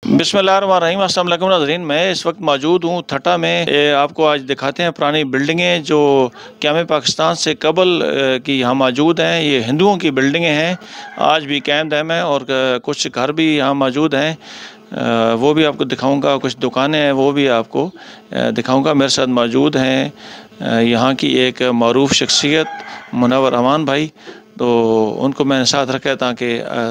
बिस्मिल्लाहिर्रहमानिर्रहीम। अस्सलाम वालेकुम नाज़रीन, मैं इस वक्त मौजूद हूँ ठट्टा में। आपको आज दिखाते हैं पुरानी बिल्डिंगें जो क़याम पाकिस्तान से कबल की यहाँ मौजूद हैं। ये हिंदुओं की बिल्डिंगें हैं, आज भी कायम दायम है और कुछ घर भी यहाँ मौजूद हैं। वो भी आपको दिखाऊंगा, कुछ दुकानें हैं वो भी आपको दिखाऊंगा। मेरे साथ मौजूद हैं यहाँ की एक मरूफ शख्सियत मुनव्वर अमान भाई, तो उनको मैंने साथ रखा है ताकि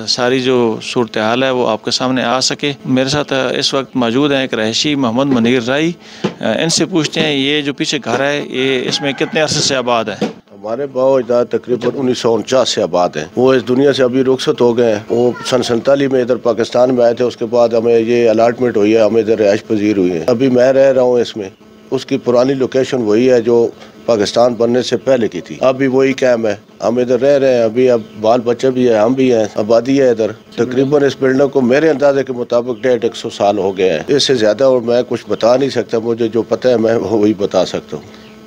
सारी जो सूरत हाल है वो आपके सामने आ सके। मेरे साथ इस वक्त मौजूद हैं एक रहायशी मोहम्मद मुनीर राई। इनसे पूछते हैं ये जो पीछे घर है ये इसमें कितने अरसे से आबाद है। हमारे बाव अजदाद तकरीबन 1949 से आबाद हैं। वो इस दुनिया से अभी रुखसत हो गए हैं। वो सन 47 में इधर पाकिस्तान में आए थे। उसके बाद हमें ये अलाटमेंट हुई है, हमें इधर रिहाइश पजीर हुई है। अभी मैं रह रहा हूँ इसमें। उसकी पुरानी लोकेशन वही है जो पाकिस्तान बनने से पहले की थी, अभी वही कैम है। हम इधर रह रहे हैं अभी। अब बाल बच्चे भी है, हम भी हैं, आबादी है इधर। तकरीबन इस बिल्डिंग को मेरे अंदाजे के मुताबिक 150 साल हो गए हैं, इससे ज्यादा और मैं कुछ बता नहीं सकता। मुझे जो पता है मैं वही बता सकता हूँ।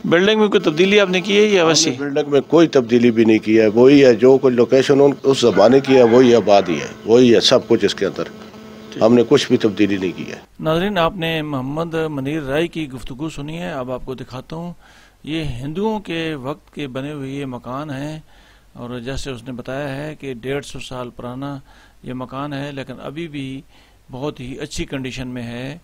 बिल्डिंग में कोई तब्दीली आपने की है या वैसी? बिल्डिंग में कोई तब्दीली भी नहीं की है, वही है जो कोई लोकेशन उस जमाने की है, वही आबादी है, वही है सब कुछ इसके अंदर। हमने कुछ भी तब्दीली नहीं की है। नाज़रीन, आपने मोहम्मद मुनीर राय की गुफ्तगू सुनी है। अब आपको दिखाता हूँ, ये हिंदुओं के वक्त के बने हुए ये मकान हैं और जैसे उसने बताया है कि 150 साल पुराना ये मकान है, लेकिन अभी भी बहुत ही अच्छी कंडीशन में है।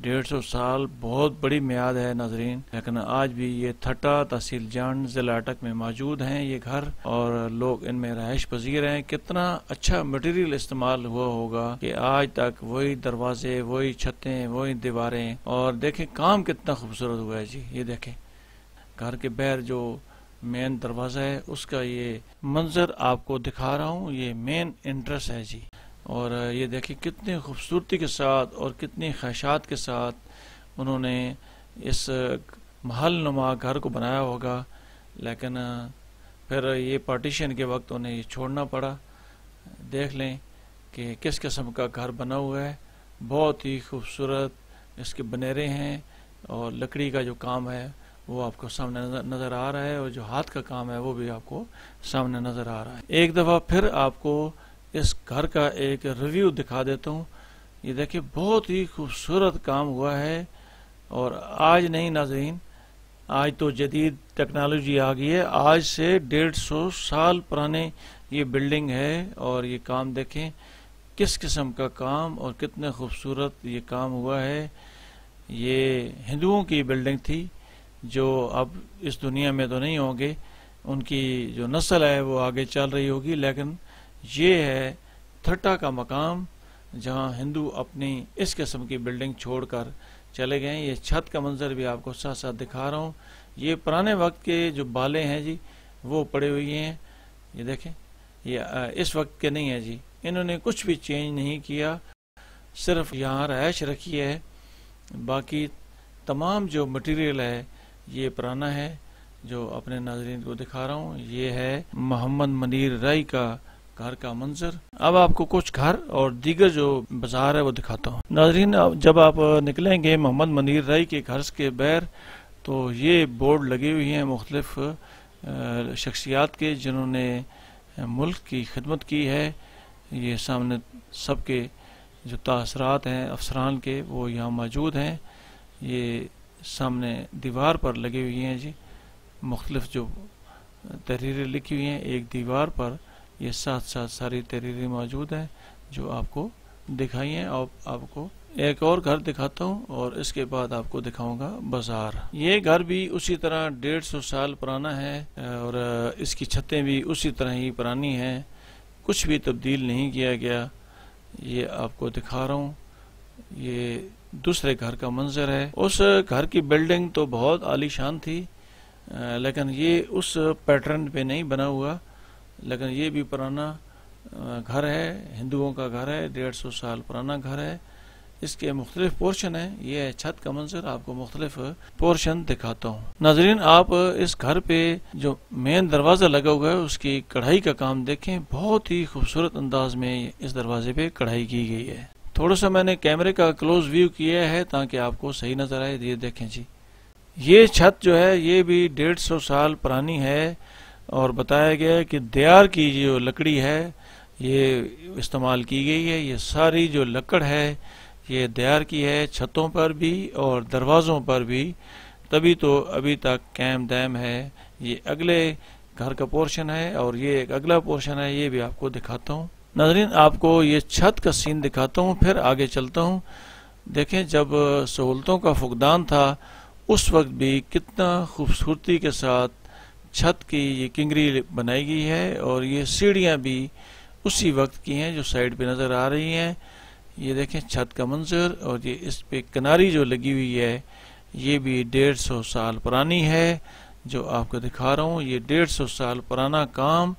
150 साल बहुत बड़ी मियाद है नाजरीन, लेकिन आज भी ये ठट्टा तहसील जान ज़िला अटक में मौजूद हैं ये घर और लोग इनमें रहायश पजीर हैं। कितना अच्छा मटेरियल इस्तेमाल हुआ होगा कि आज तक वही दरवाजे, वही छतें, वही दीवारें, और देखें काम कितना खूबसूरत हुआ है जी। ये देखें घर के बाहर जो मेन दरवाज़ा है उसका ये मंजर आपको दिखा रहा हूँ। ये मेन एंट्रेंस है जी, और ये देखिए कितनी खूबसूरती के साथ और कितनी ख्वाहिशात के साथ उन्होंने इस महल नुमा घर को बनाया होगा। लेकिन फिर ये पार्टीशन के वक्त उन्हें ये छोड़ना पड़ा। देख लें कि किस किस्म का घर बना हुआ है, बहुत ही खूबसूरत इसके बनेरे हैं और लकड़ी का जो काम है वो आपको सामने नज़र आ रहा है, और जो हाथ का काम है वो भी आपको सामने नज़र आ रहा है। एक दफ़ा फिर आपको इस घर का एक रिव्यू दिखा देता हूँ। ये देखिए बहुत ही खूबसूरत काम हुआ है, और आज नहीं नाज़रीन, आज तो जदीद टेक्नोलॉजी आ गई है। आज से 150 साल पुराने ये बिल्डिंग है, और ये काम देखें किस किस्म का काम और कितने खूबसूरत ये काम हुआ है। ये हिंदुओं की बिल्डिंग थी जो अब इस दुनिया में तो नहीं होंगे, उनकी जो नस्ल है वो आगे चल रही होगी, लेकिन ये है ठट्टा का मकाम जहाँ हिंदू अपनी इस किस्म की बिल्डिंग छोड़कर चले गए। ये छत का मंजर भी आपको साथ साथ दिखा रहा हूँ। ये पुराने वक्त के जो बाले हैं जी वो पड़े हुए हैं। ये देखें, ये इस वक्त के नहीं है जी, इन्होंने कुछ भी चेंज नहीं किया, सिर्फ यहाँ रहायश रखी है। बाकी तमाम जो मटेरियल है ये पुराना है जो अपने नाजरीन को दिखा रहा हूँ। ये है मोहम्मद मुनीर राय का घर का मंजर। अब आपको कुछ घर और दीगर जो बाजार है वो दिखाता हूँ। नाजरीन, जब आप निकलेंगे मोहम्मद मुनीर राय के घर के बाहर तो ये बोर्ड लगे हुए हैं मुख्तलिफ शख्सियात के जिन्होंने मुल्क की खिदमत की है। ये सामने सबके जो तासरात हैं अफसरान के वो यहाँ मौजूद हैं। ये सामने दीवार पर लगे हुए हैं जी, मुख्तलिफ जो तहरीरें लिखी हुई हैं एक दीवार पर, ये साथ साथ सारी तहरीरें मौजूद हैं जो आपको दिखाई हैं। और आपको एक और घर दिखाता हूँ और इसके बाद आपको दिखाऊंगा बाजार। ये घर भी उसी तरह 150 साल पुराना है और इसकी छतें भी उसी तरह ही पुरानी हैं, कुछ भी तब्दील नहीं किया गया। ये आपको दिखा रहा हूँ, ये दूसरे घर का मंजर है। उस घर की बिल्डिंग तो बहुत आलीशान थी, लेकिन ये उस पैटर्न पे नहीं बना हुआ, लेकिन ये भी पुराना घर है, हिंदुओं का घर है, 150 साल पुराना घर है। इसके मुख्तलिफ पोर्शन है। ये है छत का मंजर, आपको मुख्तलिफ पोर्शन दिखाता हूँ। नाजरीन, आप इस घर पे जो मेन दरवाज़ा लगा हुआ है उसकी कढ़ाई का काम देखें, बहुत ही खूबसूरत अंदाज में इस दरवाजे पे कढ़ाई की गई है। थोड़ा सा मैंने कैमरे का क्लोज व्यू किया है ताकि आपको सही नजर आए। ये देखें जी, ये छत जो है ये भी 150 साल पुरानी है, और बताया गया है कि देयार की जो लकड़ी है ये इस्तेमाल की गई है। ये सारी जो लकड़ है ये तैयार की है छतों पर भी और दरवाज़ों पर भी, तभी तो अभी तक कायम दायम है। ये अगले घर का पोर्शन है और ये एक अगला पोर्शन है, ये भी आपको दिखाता हूँ। नाज़रीन, आपको ये छत का सीन दिखाता हूँ, फिर आगे चलता हूँ। देखें, जब सहूलतों का फुकदान था उस वक्त भी कितना खूबसूरती के साथ छत की ये किंगरी बनाई गई है, और ये सीढ़ियाँ भी उसी वक्त की हैं जो साइड पे नज़र आ रही हैं। ये देखें छत का मंजर, और ये इस पे किनारी जो लगी हुई है ये भी 150 साल पुरानी है, जो आपको दिखा रहा हूँ। ये 150 साल पुराना काम,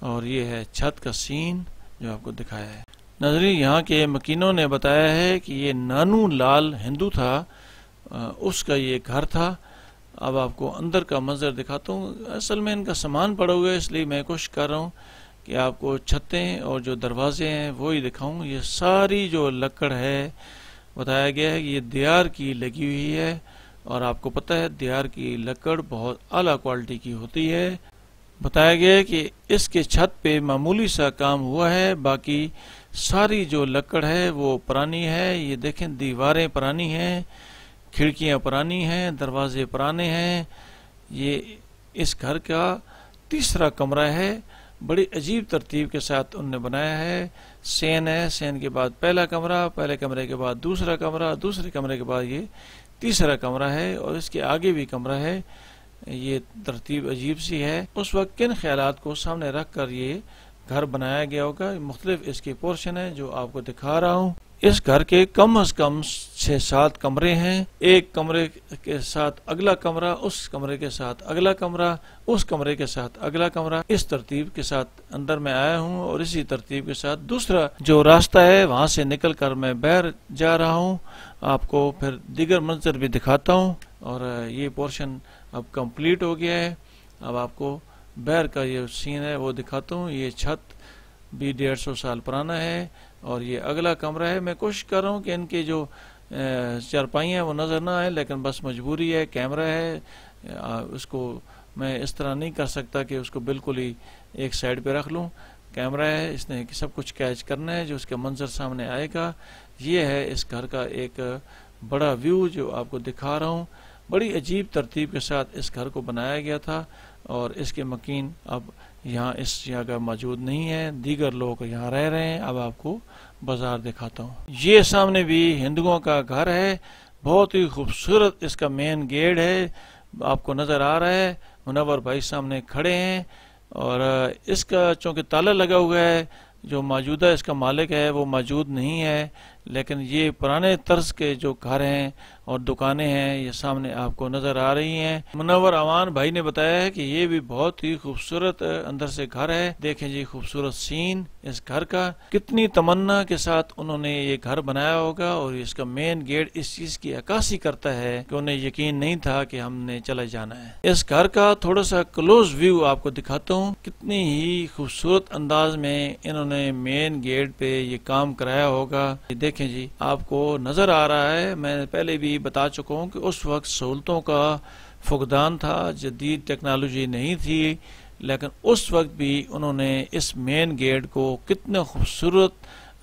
और ये है छत का सीन जो आपको दिखाया है। नाज़रीन, यहाँ के मकीनों ने बताया है कि ये नानू लाल हिंदू था, उसका ये घर था। अब आपको अंदर का मंजर दिखाता हूँ। असल में इनका सामान पड़ा हुआ है, इसलिए मैं कोशिश कर रहा हूँ कि आपको छतें और जो दरवाजे हैं वो ही दिखाऊं। ये सारी जो लकड़ है, बताया गया है कि ये दियार की लगी हुई है, और आपको पता है दियार की लकड़ बहुत आला क्वालिटी की होती है। बताया गया है कि इसके छत पे मामूली सा काम हुआ है, बाकी सारी जो लकड़ है वो पुरानी है। ये देखें, दीवारें पुरानी हैं, खिड़कियां पुरानी हैं, दरवाजे पुराने हैं। ये इस घर का तीसरा कमरा है, बड़ी अजीब तरतीब के साथ उनने बनाया है। सेन है, सेन के बाद पहला कमरा, पहले कमरे के बाद दूसरा कमरा, दूसरे कमरे के बाद ये तीसरा कमरा है, और इसके आगे भी कमरा है। ये तरतीब अजीब सी है। उस वक्त किन ख्यालात को सामने रख कर ये घर बनाया गया होगा, मुख्तलिफ इसके पोर्शन है जो आपको दिखा रहा हूँ। इस घर के कम अज कम 6-7 कमरे हैं। एक कमरे के साथ अगला कमरा, उस कमरे के साथ अगला कमरा, उस कमरे के साथ अगला कमरा। इस तरतीब के साथ अंदर मैं आया हूँ, और इसी तरतीब के साथ दूसरा जो रास्ता है वहां से निकल कर मैं बाहर जा रहा हूँ। आपको फिर दीगर मंजर भी दिखाता हूँ। और ये पोर्शन अब कंप्लीट हो गया है। अब आपको बाहर का ये सीन है वो दिखाता हूँ। ये छत भी 150 साल पुराना है, और ये अगला कमरा है। मैं कोशिश कर रहा हूँ कि इनके जो चारपाइयाँ वो नज़र ना आए, लेकिन बस मजबूरी है, कैमरा है, उसको मैं इस तरह नहीं कर सकता कि उसको बिल्कुल ही एक साइड पे रख लूँ। कैमरा है, इसने सब कुछ कैच करना है, जो उसका मंजर सामने आएगा। ये है इस घर का एक बड़ा व्यू जो आपको दिखा रहा हूँ। बड़ी अजीब तरतीब के साथ इस घर को बनाया गया था, और इसके मकीन अब यहाँ इस जगह मौजूद नहीं है, दीगर लोग यहाँ रह रहे हैं। अब आपको बाजार दिखाता हूँ। ये सामने भी हिंदुओं का घर है, बहुत ही खूबसूरत इसका मेन गेट है, आपको नज़र आ रहा है। मुनव्वर भाई सामने खड़े हैं, और इसका चूँकि ताला लगा हुआ है, जो मौजूदा इसका मालिक है वो मौजूद नहीं है, लेकिन ये पुराने तर्ज के जो घर हैं और दुकानें हैं ये सामने आपको नज़र आ रही हैं। मुनव्वर अमान भाई ने बताया है कि ये भी बहुत ही खूबसूरत अंदर से घर है। देखें जी खूबसूरत सीन इस घर का, कितनी तमन्ना के साथ उन्होंने ये घर बनाया होगा, और इसका मेन गेट इस चीज़ की अक्कासी करता है कि उन्हें यकीन नहीं था कि हमने चले जाना है। इस घर का थोड़ा सा क्लोज व्यू आपको दिखाता हूँ। कितनी ही खूबसूरत अंदाज में इन्होंने मेन गेट पे ये काम कराया होगा। देखें जी, आपको नज़र आ रहा है। मैं पहले भी बता चुका हूँ कि उस वक्त सहूलतों का फुकदान था, जदीद टेक्नोलॉजी नहीं थी, लेकिन उस वक्त भी उन्होंने इस मेन गेट को कितने खूबसूरत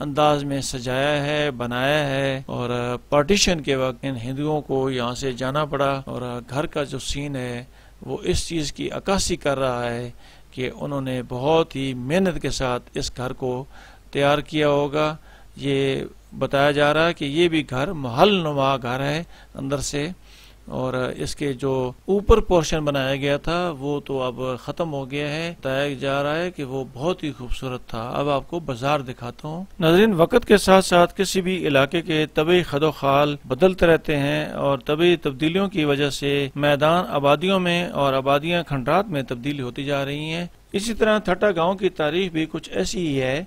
अंदाज में सजाया है, बनाया है। और पार्टीशन के वक्त इन हिंदुओं को यहाँ से जाना पड़ा, और घर का जो सीन है वो इस चीज़ की अक्कासी कर रहा है कि उन्होंने बहुत ही मेहनत के साथ इस घर को तैयार किया होगा। ये बताया जा रहा है कि ये भी घर महल नुमा घर है अंदर से, और इसके जो ऊपर पोर्शन बनाया गया था वो तो अब ख़त्म हो गया है। बताया जा रहा है कि वो बहुत ही खूबसूरत था। अब आपको बाजार दिखाता हूँ। नाज़रीन, वक़्त के साथ साथ किसी भी इलाके के तबी खदोखाल बदलते रहते हैं, और तबी तब्दीलियों की वजह से मैदान आबादियों में और आबादियाँ खंडात में तब्दील होती जा रही हैं। इसी तरह ठट्टा गाँव की तारीख भी कुछ ऐसी ही है।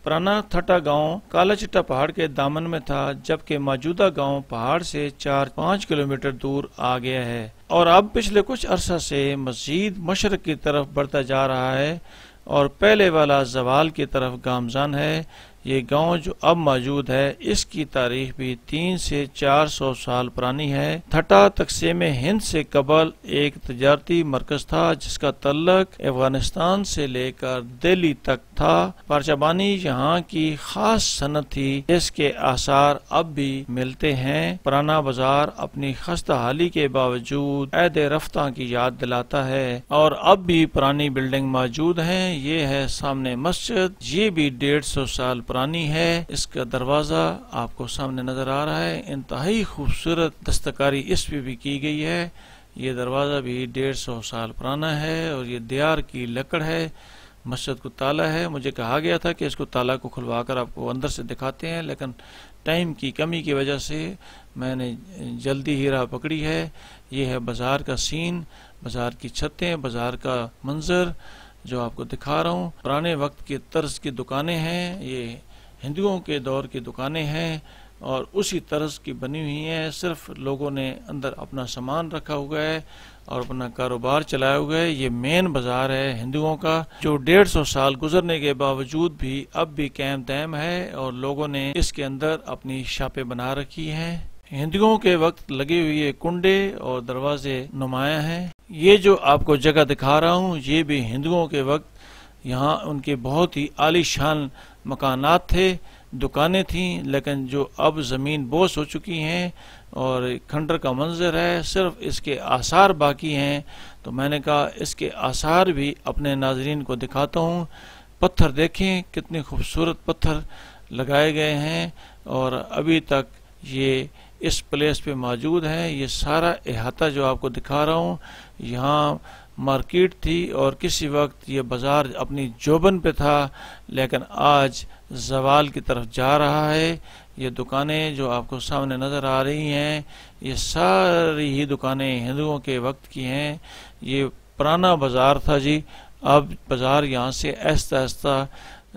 पुराना ठट्टा गांव काला चिट्टा पहाड़ के दामन में था, जबकि मौजूदा गांव पहाड़ से 4-5 किलोमीटर दूर आ गया है, और अब पिछले कुछ अरसा से मजीद मशरक की तरफ बढ़ता जा रहा है, और पहले वाला जवाल की तरफ गामजान है। ये गांव जो अब मौजूद है इसकी तारीख भी 300 से 400 साल पुरानी है। ठट्टा तक़सीम हिंद से कबल एक तजारती मरकज था जिसका तल्लुक अफगानिस्तान से लेकर दिल्ली तक था। पारचाबानी यहाँ की खास सनत थी, इसके आसार अब भी मिलते हैं। पुराना बाजार अपनी खस्ता हाली के बावजूद ऐद रफ्ता की याद दिलाता है और अब भी पुरानी बिल्डिंग मौजूद हैं। ये है सामने मस्जिद, ये भी 150 साल पुरानी है। इसका दरवाजा आपको सामने नजर आ रहा है, इंतहाई खूबसूरत दस्तकारी इस पे भी की गई है। ये दरवाजा भी 150 साल पुराना है और ये दियार की लकड़ है। मस्जिद को ताला है। मुझे कहा गया था कि इसको ताला को खुलवाकर आपको अंदर से दिखाते हैं, लेकिन टाइम की कमी की वजह से मैंने जल्दी ही राह पकड़ी है। ये है बाजार का सीन, बाजार की छतें, बाजार का मंजर जो आपको दिखा रहा हूँ। पुराने वक्त के तर्ज की दुकानें हैं, ये हिंदुओं के दौर की दुकानें हैं और उसी तर्ज की बनी हुई हैं। सिर्फ लोगों ने अंदर अपना सामान रखा हुआ है और अपना कारोबार चलाया हुआ है। ये मेन बाजार है हिंदुओं का, जो 150 साल गुजरने के बावजूद भी अब भी कायम दायम है और लोगों ने इसके अंदर अपनी शापें बना रखी हैं। हिंदुओं के वक्त लगे हुए कुंडे और दरवाजे नुमाया हैं। ये जो आपको जगह दिखा रहा हूँ ये भी हिंदुओं के वक्त यहाँ उनके बहुत ही आलीशान मकानात थे, दुकानें थीं, लेकिन जो अब ज़मीन बोस हो चुकी हैं और खंडर का मंजर है, सिर्फ इसके आसार बाकी हैं। तो मैंने कहा इसके आसार भी अपने नाजरीन को दिखाता हूँ। पत्थर देखें कितने खूबसूरत पत्थर लगाए गए हैं और अभी तक ये इस प्लेस पे मौजूद हैं। ये सारा अहाता जो आपको दिखा रहा हूँ, यहाँ मार्केट थी और किसी वक्त ये बाज़ार अपनी जोबन पे था, लेकिन आज ज़वाल की तरफ जा रहा है। ये दुकानें जो आपको सामने नज़र आ रही हैं, ये सारी ही दुकानें हिंदुओं के वक्त की हैं। ये पुराना बाज़ार था जी, अब बाज़ार यहाँ से आहिस्ता आहिस्ता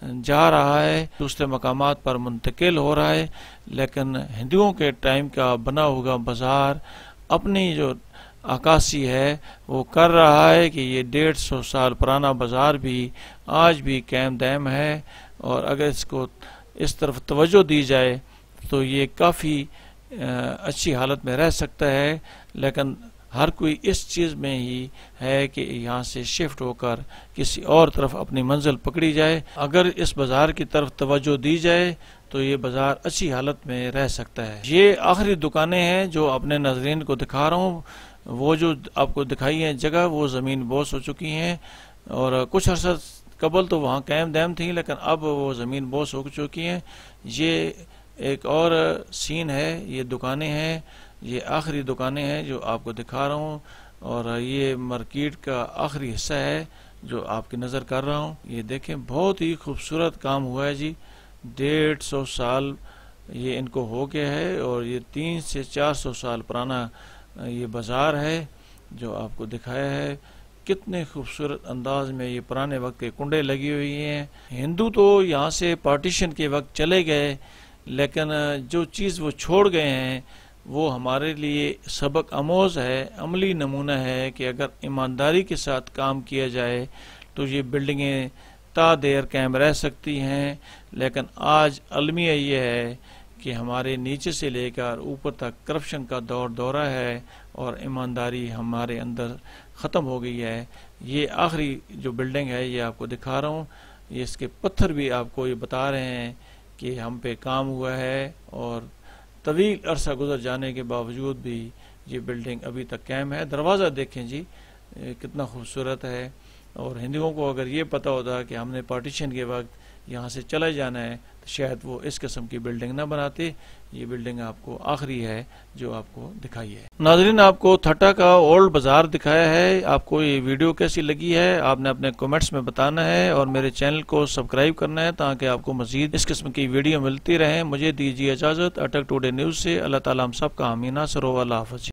जा रहा है, दूसरे मकामात पर मुंतकिल हो रहा है, लेकिन हिंदुओं के टाइम का बना हुआ बाज़ार अपनी जो अक्कासी है वो कर रहा है कि ये 150 साल पुराना बाज़ार भी आज भी कायम दायम है। और अगर इसको इस तरफ तवज्जो दी जाए तो ये काफ़ी अच्छी हालत में रह सकता है, लेकिन हर कोई इस चीज़ में ही है कि यहाँ से शिफ्ट होकर किसी और तरफ अपनी मंजिल पकड़ी जाए। अगर इस बाज़ार की तरफ तवज्जो दी जाए तो ये बाज़ार अच्छी हालत में रह सकता है। ये आखिरी दुकानें हैं जो अपने नाज़रीन को दिखा रहा हूँ। वो जो आपको दिखाई है जगह, वो ज़मीन बोस हो चुकी हैं और कुछ अर्सा कबल तो वहाँ कायम दायम थी, लेकिन अब वो ज़मीन बोस हो चुकी हैं। ये एक और सीन है, ये दुकानें हैं, ये आखिरी दुकानें हैं जो आपको दिखा रहा हूँ और ये मार्केट का आखिरी हिस्सा है जो आपकी नज़र कर रहा हूँ। ये देखें बहुत ही खूबसूरत काम हुआ है जी। 150 साल ये इनको हो गया है और ये 300 से 400 साल पुराना ये बाज़ार है जो आपको दिखाया है। कितने खूबसूरत अंदाज में ये पुराने वक्त के कुंडे लगी हुई हैं। हिंदू तो यहाँ से पार्टीशन के वक्त चले गए, लेकिन जो चीज़ वो छोड़ गए हैं वो हमारे लिए सबक आमोज़ है, अमली नमूना है कि अगर ईमानदारी के साथ काम किया जाए तो ये बिल्डिंगें ता देर कायम रह सकती हैं। लेकिन आज अलमिया ये है कि हमारे नीचे से लेकर ऊपर तक करप्शन का दौरा है और ईमानदारी हमारे अंदर ख़त्म हो गई है। ये आखिरी जो बिल्डिंग है ये आपको दिखा रहा हूँ। ये इसके पत्थर भी आपको ये बता रहे हैं कि हम पे काम हुआ है और तवील अरसा गुजर जाने के बावजूद भी ये बिल्डिंग अभी तक कायम है। दरवाज़ा देखें जी कितना खूबसूरत है। और हिंदुओं को अगर ये पता होता कि हमने पार्टीशन के वक्त यहाँ से चला जाना है तो शायद वो इस किस्म की बिल्डिंग ना बनाते। ये बिल्डिंग आपको आखिरी है जो आपको दिखाई है। नाज़रीन, आपको ठट्टा का ओल्ड बाज़ार दिखाया है। आपको ये वीडियो कैसी लगी है आपने अपने कमेंट्स में बताना है और मेरे चैनल को सब्सक्राइब करना है ताकि आपको मज़ीद इस किस्म की वीडियो मिलती रहे। मुझे दीजिए इजाज़त। अटक टुडे न्यूज़ से। अल्लाह ताला हम सब का आमीन। सरो अल्लाह हाफ़िज़।